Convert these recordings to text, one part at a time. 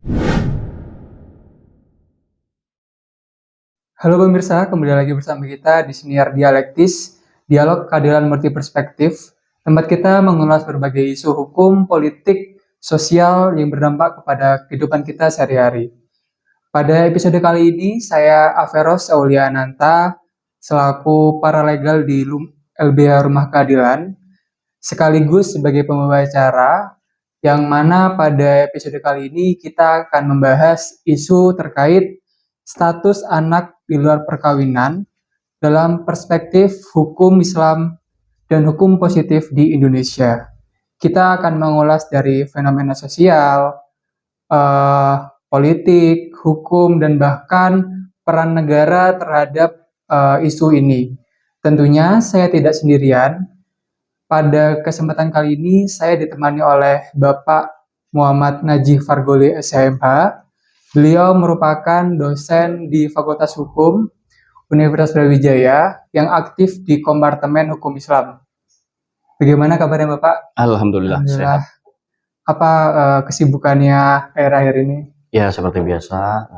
Halo pemirsa, kembali lagi bersama kita di Siniar Dialektis, Dialog Keadilan Multiperspektif. Tempat kita mengulas berbagai isu hukum, politik, sosial yang berdampak kepada kehidupan kita sehari-hari. Pada episode kali ini, saya Averos Auliananta, selaku paralegal di LBH Rumah Keadilan, sekaligus sebagai pembawa acara, yang mana pada episode kali ini kita akan membahas isu terkait status anak di luar perkawinan dalam perspektif hukum Islam dan hukum positif di Indonesia. Kita akan mengulas dari fenomena sosial, eh, politik, hukum, dan bahkan peran negara terhadap isu ini. Tentunya saya tidak sendirian. Pada kesempatan kali ini saya ditemani oleh Bapak Muhammad Najih Fargoli SMH. Beliau merupakan dosen di Fakultas Hukum Universitas Brawijaya yang aktif di Kompartemen Hukum Islam. Bagaimana kabarnya Bapak? Alhamdulillah sehat. Apa kesibukannya akhir-akhir ini? Ya seperti biasa,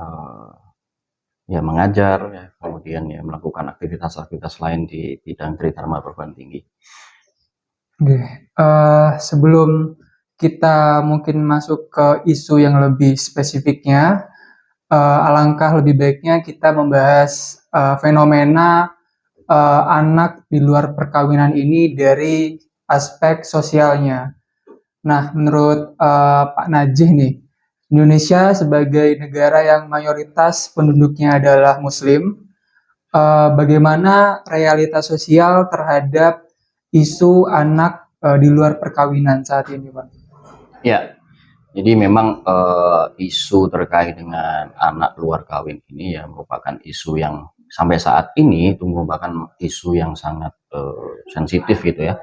ya mengajar, ya, kemudian ya melakukan aktivitas-aktivitas lain di bidang Tridharma Perguruan Tinggi. Oke, sebelum kita mungkin masuk ke isu yang lebih spesifiknya, alangkah lebih baiknya kita membahas fenomena anak di luar perkawinan ini dari aspek sosialnya. Nah, menurut Pak Najih nih, Indonesia sebagai negara yang mayoritas penduduknya adalah Muslim, bagaimana realitas sosial terhadap isu anak di luar perkawinan saat ini, Pak? Ya, jadi memang isu terkait dengan anak luar kawin ini ya merupakan isu yang sampai saat ini itu merupakan isu yang sangat sensitif gitu ya,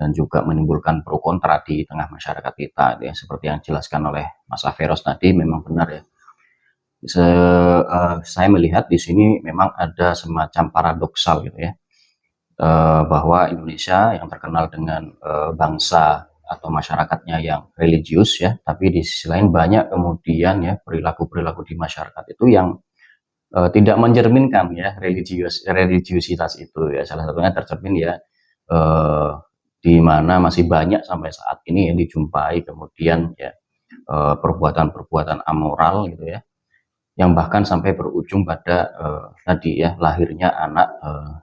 dan juga menimbulkan pro kontra di tengah masyarakat kita ya, seperti yang dijelaskan oleh Mas Averos tadi. Memang benar ya. Saya melihat di sini memang ada semacam paradoksal gitu ya, bahwa Indonesia yang terkenal dengan bangsa atau masyarakatnya yang religius ya, tapi di sisi lain banyak kemudian ya perilaku-perilaku di masyarakat itu yang tidak mencerminkan ya religiusitas itu ya. Salah satunya tercermin ya di mana masih banyak sampai saat ini yang dijumpai kemudian ya perbuatan-perbuatan amoral gitu ya, yang bahkan sampai berujung pada tadi ya lahirnya anak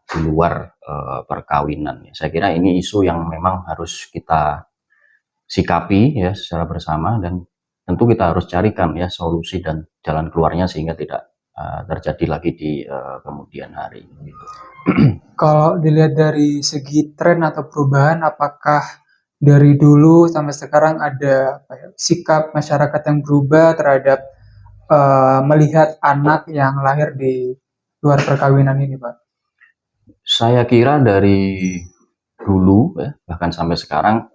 di luar perkawinan. Saya kira ini isu yang memang harus kita sikapi ya secara bersama, dan tentu kita harus carikan ya solusi dan jalan keluarnya sehingga tidak terjadi lagi di kemudian hari. Gitu. Kalau dilihat dari segi tren atau perubahan, apakah dari dulu sampai sekarang ada sikap masyarakat yang berubah terhadap melihat anak yang lahir di luar perkawinan ini, Pak? Saya kira dari dulu ya, bahkan sampai sekarang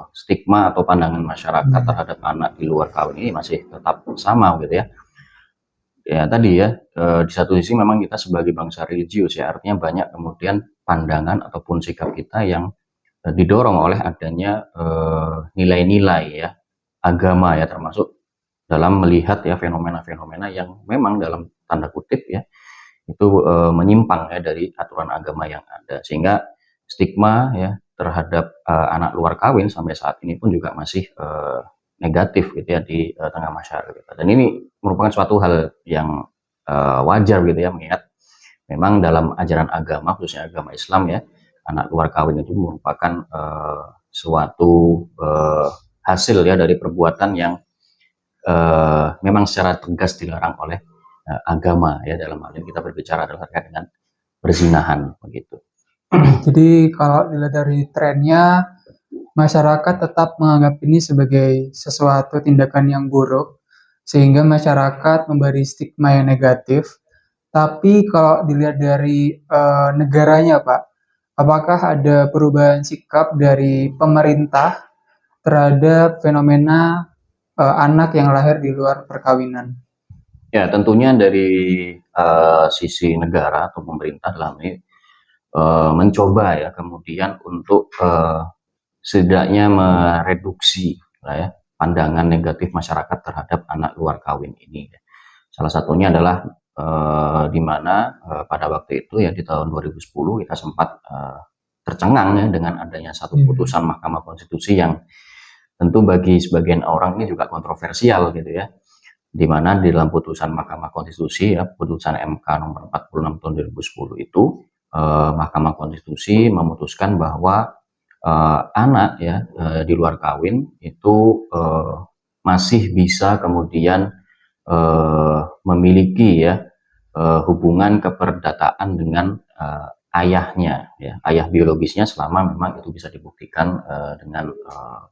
stigma atau pandangan masyarakat terhadap anak di luar kawin ini masih tetap sama gitu ya. Ya tadi ya, di satu sisi memang kita sebagai bangsa religius ya, artinya banyak kemudian pandangan ataupun sikap kita yang didorong oleh adanya nilai-nilai ya agama ya, termasuk dalam melihat ya fenomena-fenomena yang memang dalam tanda kutip ya itu menyimpang ya dari aturan agama yang ada, sehingga stigma ya terhadap anak luar kawin sampai saat ini pun juga masih negatif gitu ya di tengah masyarakat kita. Dan ini merupakan suatu hal yang wajar gitu ya, mengingat memang dalam ajaran agama khususnya agama Islam ya, anak luar kawin itu merupakan suatu hasil ya dari perbuatan yang memang secara tegas dilarang oleh agama ya. Dalam hal ini kita berbicara terkait dengan perzinahan begitu. Jadi kalau dilihat dari trennya, masyarakat tetap menganggap ini sebagai sesuatu tindakan yang buruk, sehingga masyarakat memberi stigma yang negatif. Tapi kalau dilihat dari negaranya, Pak, apakah ada perubahan sikap dari pemerintah terhadap fenomena anak yang lahir di luar perkawinan? Ya tentunya dari sisi negara atau pemerintah dalam ini mencoba ya kemudian untuk setidaknya mereduksi lah ya pandangan negatif masyarakat terhadap anak luar kawin ini. Salah satunya adalah di mana pada waktu itu ya di tahun 2010 kita sempat tercengang ya dengan adanya satu putusan Mahkamah Konstitusi yang tentu bagi sebagian orang ini juga kontroversial gitu ya, di mana di dalam putusan Mahkamah Konstitusi ya, putusan MK nomor 46 tahun 2010 itu Mahkamah Konstitusi memutuskan bahwa anak ya di luar kawin itu masih bisa kemudian memiliki ya hubungan keperdataan dengan ayahnya ya, ayah biologisnya, selama memang itu bisa dibuktikan dengan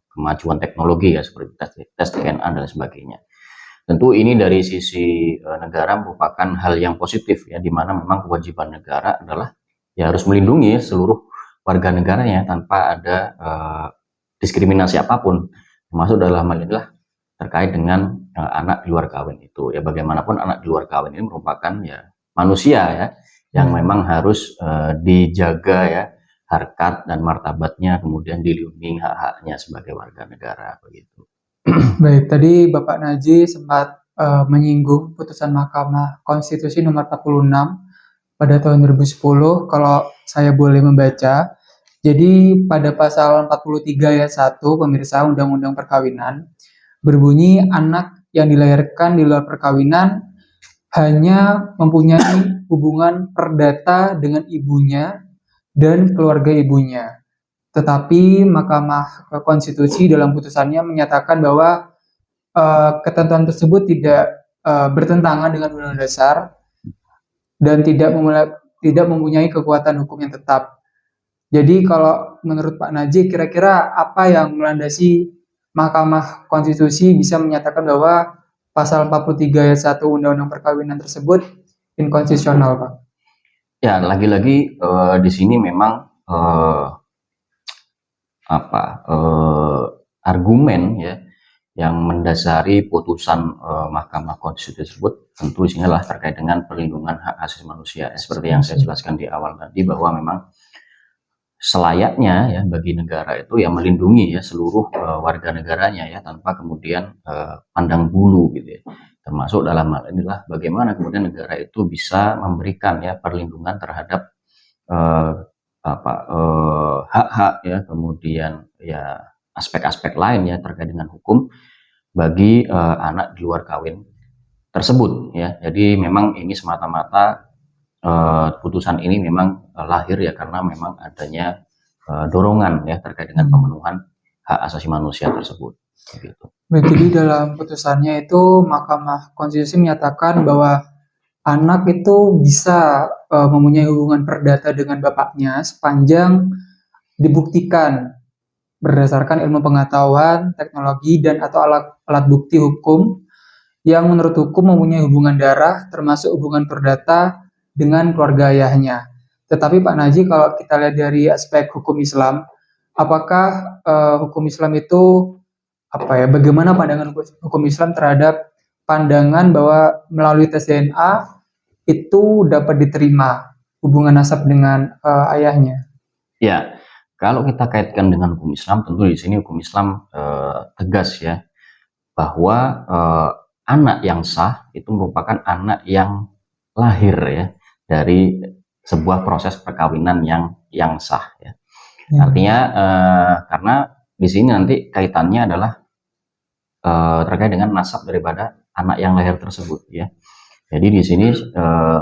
kemajuan teknologi ya, seperti tes DNA dan sebagainya. Tentu ini dari sisi negara merupakan hal yang positif ya, di mana memang kewajiban negara adalah ya harus melindungi seluruh warga negaranya tanpa ada diskriminasi apapun, termasuk dalam hal inilah terkait dengan anak di luar kawin itu ya. Bagaimanapun anak di luar kawin ini merupakan ya manusia ya, yang memang harus dijaga ya harkat dan martabatnya, kemudian dilindungi hak-haknya sebagai warga negara begitu. Baik, tadi Bapak Naji sempat menyinggung putusan Mahkamah Konstitusi nomor 46 pada tahun 2010. Kalau saya boleh membaca, jadi pada pasal 43 ayat 1 pemirsa Undang-Undang Perkawinan berbunyi, anak yang dilahirkan di luar perkawinan hanya mempunyai hubungan perdata dengan ibunya dan keluarga ibunya. Tetapi Mahkamah Konstitusi dalam putusannya menyatakan bahwa ketentuan tersebut tidak bertentangan dengan Undang-Undang Dasar dan tidak mempunyai kekuatan hukum yang tetap. Jadi kalau menurut Pak Najih, kira-kira apa yang melandasi Mahkamah Konstitusi bisa menyatakan bahwa pasal 43 ayat 1 Undang-Undang Perkawinan tersebut inkonstitusional, Pak? Ya, lagi-lagi di sini memang argumen ya yang mendasari putusan Mahkamah Konstitusi tersebut tentu isinya adalah terkait dengan perlindungan hak asasi manusia ya, seperti yang saya jelaskan di awal tadi, bahwa memang selayaknya ya bagi negara itu ya melindungi ya seluruh warga negaranya ya, tanpa kemudian pandang bulu gitu ya. Termasuk dalam hal inilah bagaimana kemudian negara itu bisa memberikan ya perlindungan terhadap hak-hak ya, kemudian ya aspek-aspek lain ya terkait dengan hukum bagi anak di luar kawin tersebut ya. Jadi memang ini semata-mata putusan ini memang lahir ya karena memang adanya dorongan ya terkait dengan pemenuhan hak asasi manusia tersebut. Gitu. Jadi dalam putusannya itu Mahkamah Konstitusi menyatakan bahwa anak itu bisa mempunyai hubungan perdata dengan bapaknya sepanjang dibuktikan berdasarkan ilmu pengetahuan, teknologi, dan atau alat bukti hukum yang menurut hukum mempunyai hubungan darah, termasuk hubungan perdata dengan keluarga ayahnya. Tetapi Pak Naji, kalau kita lihat dari aspek hukum Islam, apakah hukum Islam itu bagaimana pandangan hukum Islam terhadap pandangan bahwa melalui tes DNA itu dapat diterima hubungan nasab dengan ayahnya? Ya, kalau kita kaitkan dengan hukum Islam, tentu di sini hukum Islam tegas ya, bahwa anak yang sah itu merupakan anak yang lahir ya dari sebuah proses perkawinan yang sah ya. Artinya karena di sini nanti kaitannya adalah terkait dengan nasab daripada anak yang lahir tersebut ya. Jadi di sini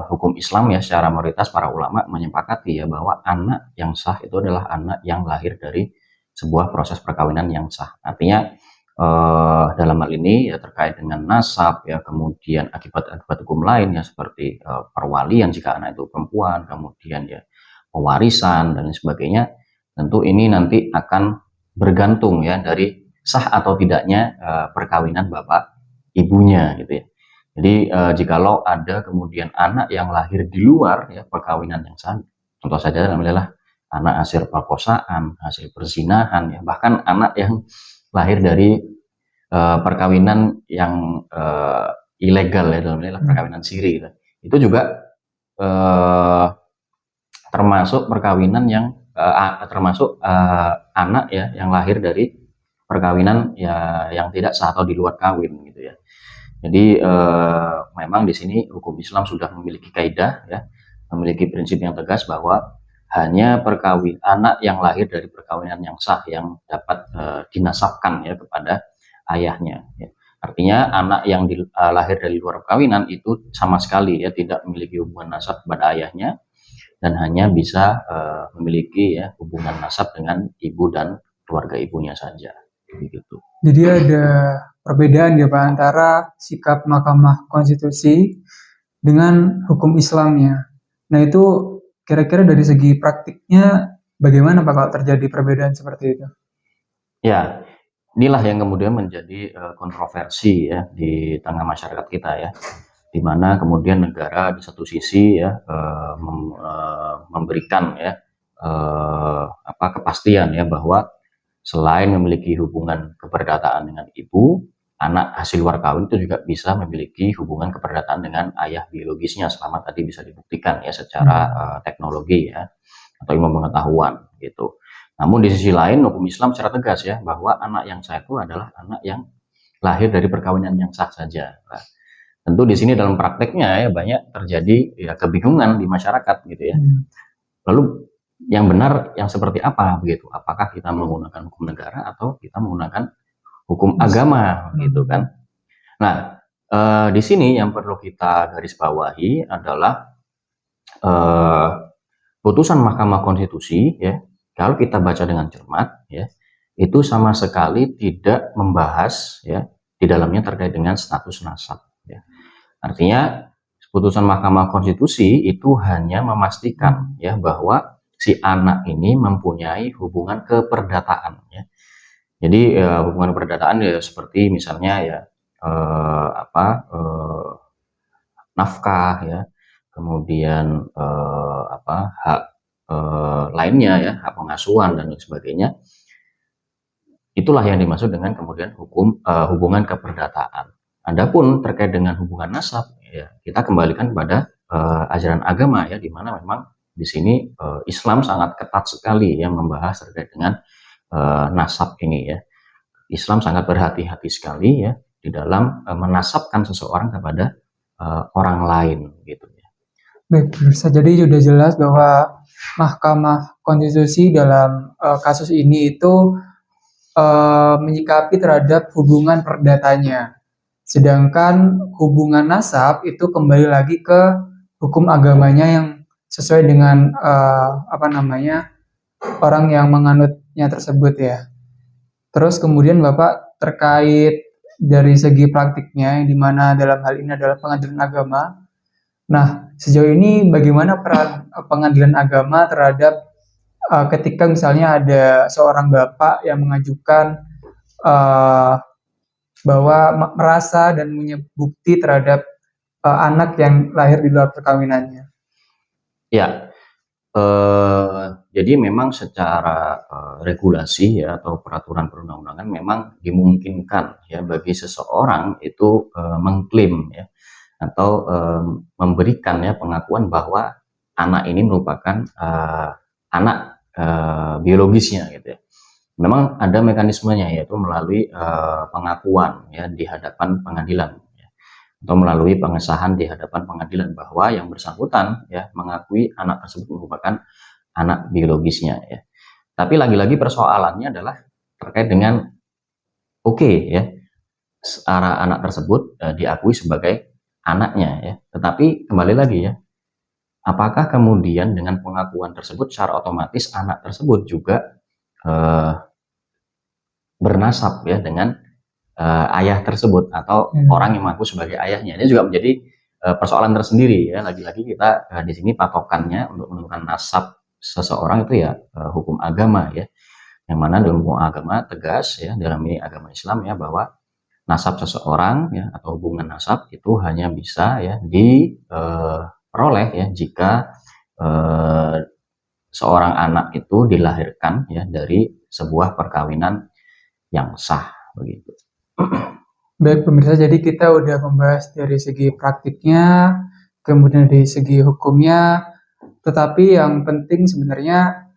hukum Islam ya secara mayoritas para ulama menyepakati ya bahwa anak yang sah itu adalah anak yang lahir dari sebuah proses perkawinan yang sah. Artinya dalam hal ini ya terkait dengan nasab ya, kemudian akibat-akibat hukum lain ya seperti perwalian jika anak itu perempuan, kemudian ya pewarisan dan lain sebagainya, tentu ini nanti akan bergantung ya dari sah atau tidaknya perkawinan bapak ibunya gitu ya. Jadi jikalau ada kemudian anak yang lahir di luar ya perkawinan yang sah, contoh saja adalah anak hasil perkosaan, hasil perzinahan ya, bahkan anak yang lahir dari perkawinan yang ilegal ya, dalam istilah perkawinan siri gitu. Itu juga termasuk perkawinan yang termasuk anak ya yang lahir dari perkawinan ya yang tidak sah atau di luar kawin gitu ya. Jadi memang di sini hukum Islam sudah memiliki kaidah ya, memiliki prinsip yang tegas bahwa hanya anak yang lahir dari perkawinan yang sah yang dapat dinasabkan ya kepada ayahnya. Ya. Artinya anak yang lahir dari luar perkawinan itu sama sekali ya tidak memiliki hubungan nasab kepada ayahnya dan hanya bisa memiliki ya hubungan nasab dengan ibu dan keluarga ibunya saja. Begitu. Jadi ada perbedaan ya Pak antara sikap Mahkamah Konstitusi dengan hukum Islamnya. Nah itu kira-kira dari segi praktiknya bagaimana Pak kalau terjadi perbedaan seperti itu? Ya, inilah yang kemudian menjadi kontroversi ya di tengah masyarakat kita ya, di mana kemudian negara di satu sisi ya memberikan ya kepastian ya bahwa selain memiliki hubungan keperdataan dengan ibu, anak hasil luar kawin itu juga bisa memiliki hubungan keperdataan dengan ayah biologisnya selama tadi bisa dibuktikan ya secara teknologi ya atau ilmu pengetahuan gitu. Namun di sisi lain hukum Islam secara tegas ya bahwa anak yang sah itu adalah anak yang lahir dari perkawinan yang sah saja. Nah, tentu di sini dalam prakteknya ya banyak terjadi ya kebingungan di masyarakat gitu ya. Lalu yang benar yang seperti apa begitu? Apakah kita menggunakan hukum negara atau kita menggunakan hukum agama gitu kan? Nah, di sini yang perlu kita garis bawahi adalah putusan Mahkamah Konstitusi ya, kalau kita baca dengan cermat ya, itu sama sekali tidak membahas ya di dalamnya terkait dengan status nasab ya. Artinya putusan Mahkamah Konstitusi itu hanya memastikan ya bahwa si anak ini mempunyai hubungan keperdataan ya. Jadi hubungan keperdataan ya seperti misalnya ya nafkah ya, kemudian hak lainnya ya, hak pengasuhan dan lain sebagainya. Itulah yang dimaksud dengan kemudian hubungan keperdataan. Adapun terkait dengan hubungan nasab, ya kita kembalikan pada ajaran agama ya, di mana memang di sini Islam sangat ketat sekali ya membahas terkait dengan nasab ini ya. Islam sangat berhati-hati sekali ya di dalam menasabkan seseorang kepada orang lain gitu ya. Baik, bisa jadi sudah jelas bahwa Mahkamah Konstitusi dalam kasus ini itu menyikapi terhadap hubungan perdatanya. Sedangkan hubungan nasab itu kembali lagi ke hukum agamanya yang sesuai dengan orang yang menganutnya tersebut ya. Terus kemudian Bapak terkait dari segi praktiknya yang dimana dalam hal ini adalah pengadilan agama. Nah, sejauh ini bagaimana peran pengadilan agama terhadap ketika misalnya ada seorang bapak yang mengajukan bahwa merasa dan punya bukti terhadap anak yang lahir di luar perkawinannya? Ya, jadi memang secara regulasi ya atau peraturan perundang-undangan memang dimungkinkan ya bagi seseorang itu mengklaim ya atau memberikan ya pengakuan bahwa anak ini merupakan anak biologisnya gitu ya. Memang ada mekanismenya yaitu melalui pengakuan ya di hadapan pengadilan ya, atau melalui pengesahan di hadapan pengadilan bahwa yang bersangkutan ya mengakui anak tersebut merupakan anak biologisnya ya. Tapi lagi-lagi persoalannya adalah terkait dengan ya secara anak tersebut diakui sebagai anaknya ya. Tetapi kembali lagi ya, apakah kemudian dengan pengakuan tersebut secara otomatis anak tersebut juga bernasab ya dengan ayah tersebut atau orang yang mengaku sebagai ayahnya? Ini juga menjadi persoalan tersendiri ya. Lagi-lagi kita di sini patokannya untuk menentukan nasab seseorang itu ya hukum agama ya, yang mana dalam hukum agama tegas ya dalam ini agama Islam ya bahwa nasab seseorang ya atau hubungan nasab itu hanya bisa ya diperoleh ya jika seorang anak itu dilahirkan ya dari sebuah perkawinan yang sah begitu. Baik pemirsa, jadi kita udah membahas dari segi praktiknya, kemudian dari segi hukumnya, tetapi yang penting sebenarnya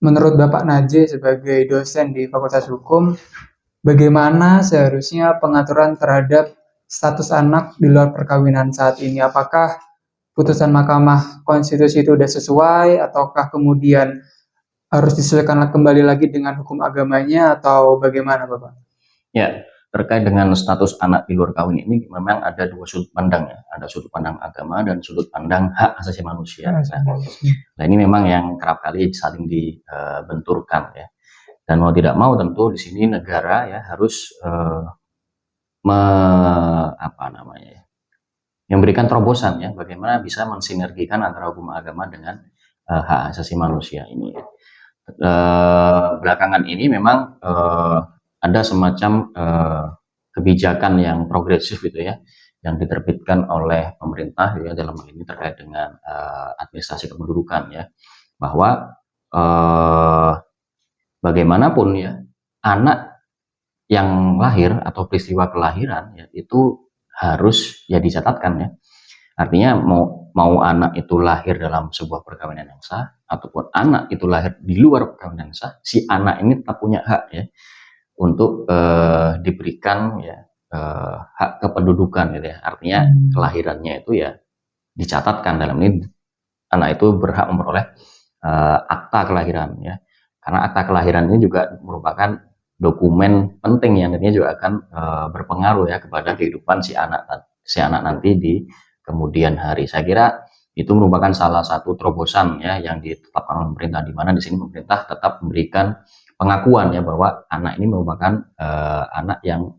menurut Bapak Najih sebagai dosen di Fakultas Hukum, bagaimana seharusnya pengaturan terhadap status anak di luar perkawinan saat ini? Apakah putusan Mahkamah Konstitusi itu sudah sesuai, ataukah kemudian harus disesuaikan kembali lagi dengan hukum agamanya, atau bagaimana, Bapak? Ya, terkait dengan status anak di luar kawin ini memang ada dua sudut pandang ya, ada sudut pandang agama dan sudut pandang hak asasi manusia. Nah, ini memang yang kerap kali saling dibenturkan ya. Dan mau tidak mau tentu di sini negara ya harus memberikan terobosan ya, bagaimana bisa mensinergikan antara hukum agama dengan hak asasi manusia ini. Belakangan ini memang ada semacam kebijakan yang progresif gitu ya, yang diterbitkan oleh pemerintah ya, dalam hal ini terkait dengan administrasi kependudukan ya, bahwa bagaimanapun ya, anak yang lahir atau peristiwa kelahiran ya itu harus ya dicatatkan ya. Artinya mau anak itu lahir dalam sebuah perkawinan yang sah ataupun anak itu lahir di luar perkawinan yang sah, si anak ini tetap punya hak ya untuk diberikan ya hak kependudukan gitu ya. Artinya kelahirannya itu ya dicatatkan, dalam ini anak itu berhak memperoleh akta kelahiran ya. Karena akta kelahiran ini juga merupakan dokumen penting yang nantinya juga akan berpengaruh ya kepada kehidupan si anak nanti di kemudian hari. Saya kira itu merupakan salah satu terobosan ya yang ditetapkan oleh pemerintah, di mana di sini pemerintah tetap memberikan pengakuan ya bahwa anak ini merupakan anak yang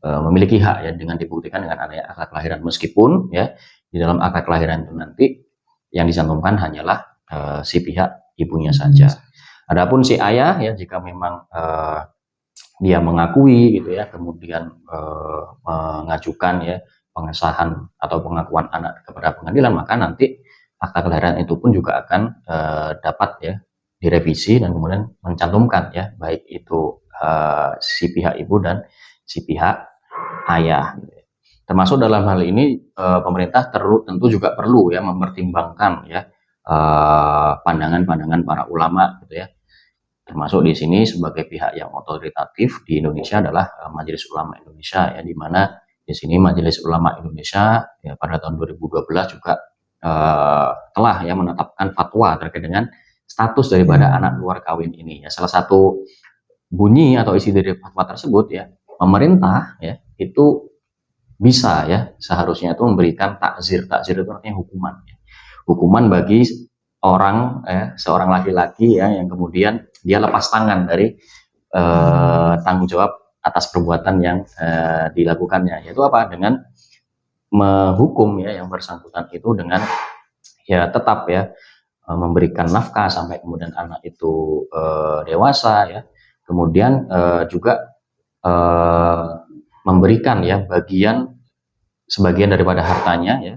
memiliki hak ya, dengan dibuktikan dengan adanya akta kelahiran, meskipun ya di dalam akta kelahiran itu nanti yang dicantumkan hanyalah si pihak ibunya saja. Adapun si ayah ya, jika memang dia mengakui gitu ya, kemudian mengajukan ya pengesahan atau pengakuan anak kepada pengadilan, maka nanti akta kelahiran itu pun juga akan dapat ya direvisi dan kemudian mencantumkan ya baik itu si pihak ibu dan si pihak ayah. Termasuk dalam hal ini pemerintah tentu juga perlu ya mempertimbangkan ya pandangan-pandangan para ulama gitu ya. Termasuk di sini sebagai pihak yang otoritatif di Indonesia adalah Majelis Ulama Indonesia ya, di mana di sini Majelis Ulama Indonesia ya pada tahun 2012 juga telah ya menetapkan fatwa terkait dengan status daripada anak luar kawin ini ya. Salah satu bunyi atau isi dari fatwa tersebut ya, pemerintah ya itu bisa ya seharusnya itu memberikan takzir itu artinya hukuman ya. Hukuman bagi orang seorang laki-laki ya yang kemudian dia lepas tangan dari tanggung jawab atas perbuatan yang dilakukannya, yaitu apa, dengan menghukum ya yang bersangkutan itu dengan ya tetap ya memberikan nafkah sampai kemudian anak itu dewasa ya, kemudian juga memberikan ya sebagian daripada hartanya ya.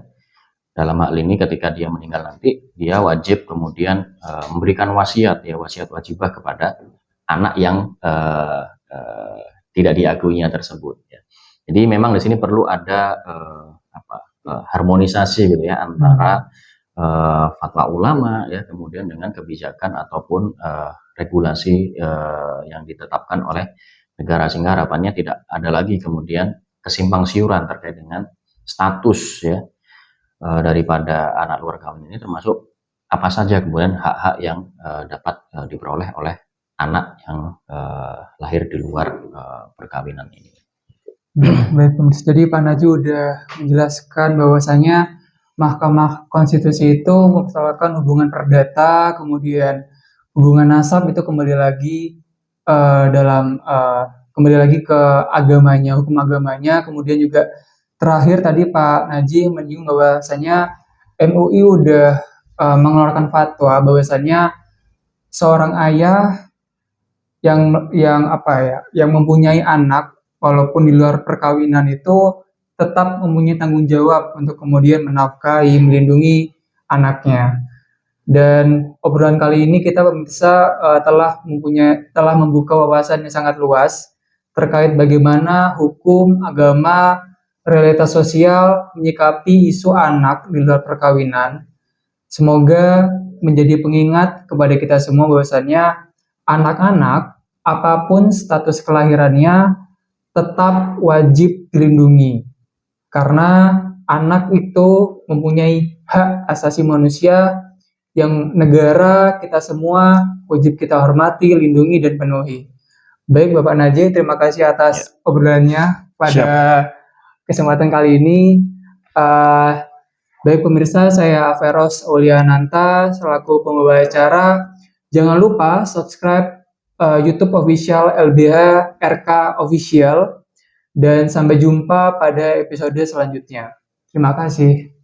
Dalam hal ini ketika dia meninggal nanti, dia wajib kemudian memberikan wasiat ya, wasiat wajibah kepada anak yang tidak diakuinya tersebut ya. Jadi memang di sini perlu ada harmonisasi gitu ya antara fatwa ulama ya kemudian dengan kebijakan ataupun regulasi yang ditetapkan oleh negara, sehingga harapannya tidak ada lagi kemudian kesimpang siuran terkait dengan status ya daripada anak luar kawin ini, termasuk apa saja kemudian hak-hak yang dapat diperoleh oleh anak yang lahir di luar perkawinan ini. Baik, jadi Pak Najih udah menjelaskan bahwasanya Mahkamah Konstitusi itu mempersoalkan hubungan perdata, kemudian hubungan nasab itu kembali lagi kembali lagi ke agamanya, hukum agamanya. Kemudian juga terakhir tadi Pak Najih menyinggung bahwasanya MUI udah mengeluarkan fatwa bahwasanya seorang ayah yang mempunyai anak walaupun di luar perkawinan itu tetap mempunyai tanggung jawab untuk kemudian menafkahi, melindungi anaknya. Dan obrolan kali ini kita pemirsa telah membuka wawasan yang sangat luas terkait bagaimana hukum, agama, realitas sosial menyikapi isu anak di luar perkawinan. Semoga menjadi pengingat kepada kita semua bahwasannya anak-anak, apapun status kelahirannya, tetap wajib dilindungi. Karena anak itu mempunyai hak asasi manusia yang negara kita semua wajib kita hormati, lindungi, dan penuhi. Baik Bapak Najih, terima kasih atas obrolannya pada kesempatan kali ini. Baik pemirsa, saya Averos Auliananta selaku pembawa acara. Jangan lupa subscribe YouTube official LBH RK Official, dan sampai jumpa pada episode selanjutnya. Terima kasih.